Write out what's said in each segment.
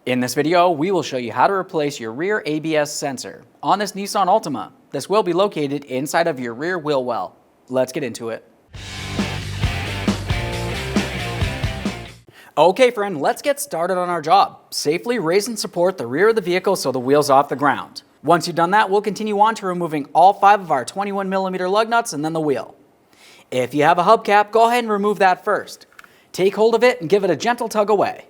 In this video, we will show you how to replace your rear ABS sensor on this Nissan Altima. This will be located inside of your rear wheel well. Let's get into it. Okay friend, let's get started on our job. Safely raise and support the rear of the vehicle so the wheel's off the ground. Once you've done that, we'll continue on to removing all 5 of our 21mm lug nuts and then the wheel. If you have a hubcap, go ahead and remove that first. Take hold of it and give it a gentle tug away.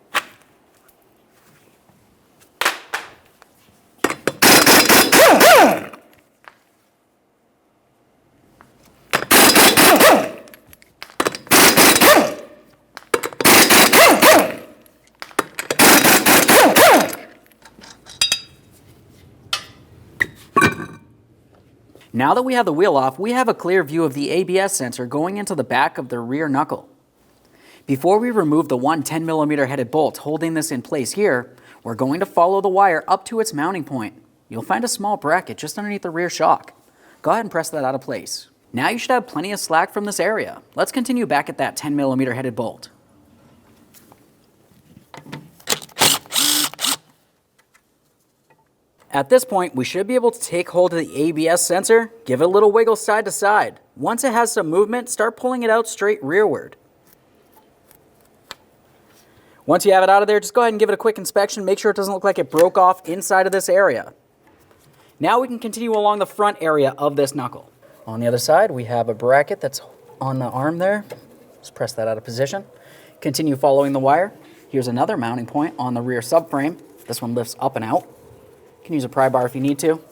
Now that we have the wheel off, we have a clear view of the ABS sensor going into the back of the rear knuckle. Before we remove the one 10mm headed bolt holding this in place here, we're going to follow the wire up to its mounting point. You'll find a small bracket just underneath the rear shock. Go ahead and press that out of place. Now you should have plenty of slack from this area. Let's continue back at that 10mm headed bolt. At this point, we should be able to take hold of the ABS sensor, give it a little wiggle side to side. Once it has some movement, start pulling it out straight rearward. Once you have it out of there, just go ahead and give it a quick inspection. Make sure it doesn't look like it broke off inside of this area. Now we can continue along the front area of this knuckle. On the other side, we have a bracket that's on the arm there. Just press that out of position. Continue following the wire. Here's another mounting point on the rear subframe. This one lifts up and out. You can use a pry bar if you need to. Lift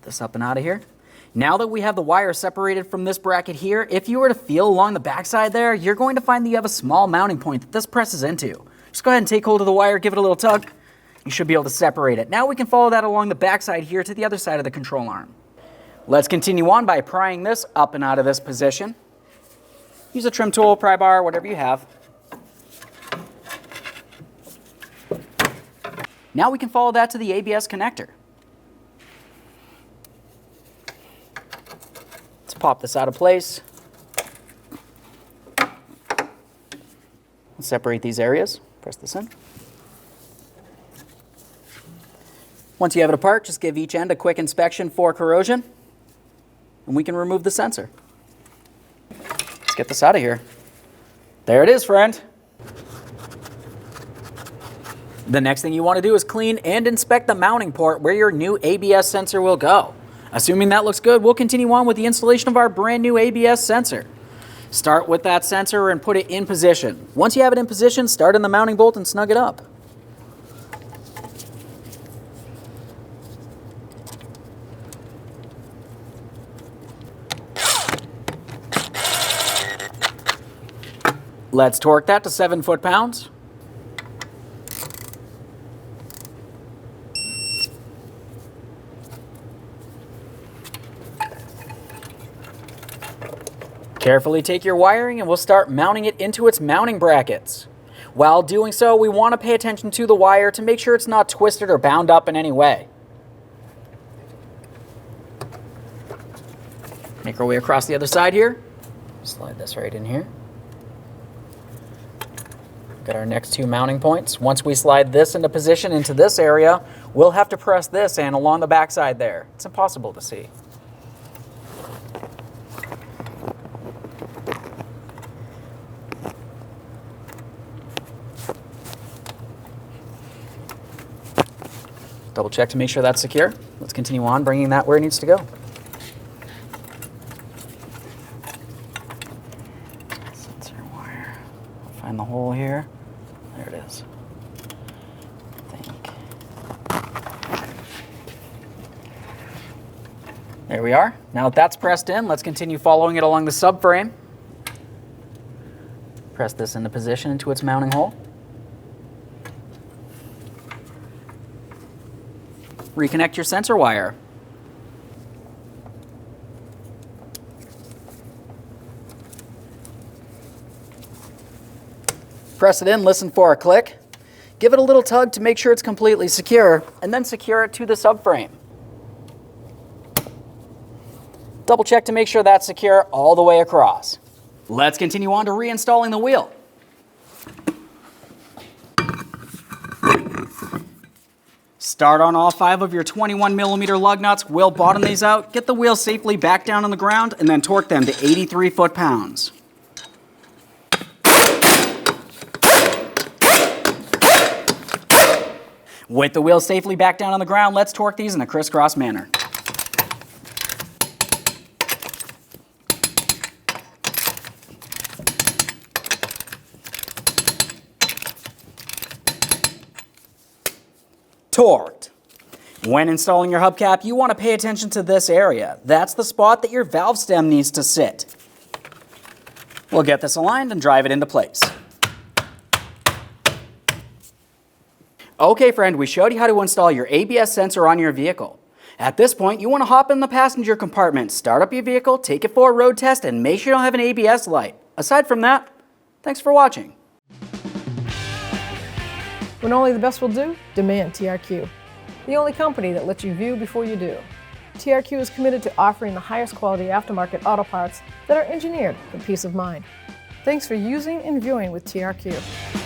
this up and out of here. Now that we have the wire separated from this bracket here, if you were to feel along the backside there, you're going to find that you have a small mounting point that this presses into. Just go ahead and take hold of the wire, give it a little tug. You should be able to separate it. Now we can follow that along the backside here to the other side of the control arm. Let's continue on by prying this up and out of this position. Use a trim tool, pry bar, whatever you have. Now we can follow that to the ABS connector. Let's pop this out of place. Let's separate these areas. Press this in. Once you have it apart, just give each end a quick inspection for corrosion. And we can remove the sensor. Let's get this out of here. There it is, friend. The next thing you want to do is clean and inspect the mounting port where your new ABS sensor will go. Assuming that looks good, we'll continue on with the installation of our brand new ABS sensor. Start with that sensor and put it in position. Once you have it in position, start in the mounting bolt and snug it up. Let's torque that to 7 foot-pounds. Carefully take your wiring and we'll start mounting it into its mounting brackets. While doing so, we want to pay attention to the wire to make sure it's not twisted or bound up in any way. Make our way across the other side here. Slide this right in here. Got our next 2 mounting points. Once we slide this into position into this area, we'll have to press this in along the backside there. It's impossible to see. Double check to make sure that's secure. Let's continue on bringing that where it needs to go. Sensor wire. Find the hole here. There it is. I think. There we are. Now that that's pressed in, let's continue following it along the subframe. Press this into position into its mounting hole. Reconnect your sensor wire. Press it in, listen for a click. Give it a little tug to make sure it's completely secure, and then secure it to the subframe. Double check to make sure that's secure all the way across. Let's continue on to reinstalling the wheel. Start on all 5 of your 21mm lug nuts, we'll bottom these out, get the wheels safely back down on the ground, and then torque them to 83 foot-pounds. With the wheels safely back down on the ground, let's torque these in a crisscross manner. Torqued. When installing your hubcap, you want to pay attention to this area. That's the spot that your valve stem needs to sit. We'll get this aligned and drive it into place. Okay friend, we showed you how to install your ABS sensor on your vehicle. At this point, you want to hop in the passenger compartment, start up your vehicle, take it for a road test, and make sure you don't have an ABS light. Aside from that, thanks for watching. When only the best will do, demand TRQ. The only company that lets you view before you do. TRQ is committed to offering the highest quality aftermarket auto parts that are engineered for peace of mind. Thanks for using and viewing with TRQ.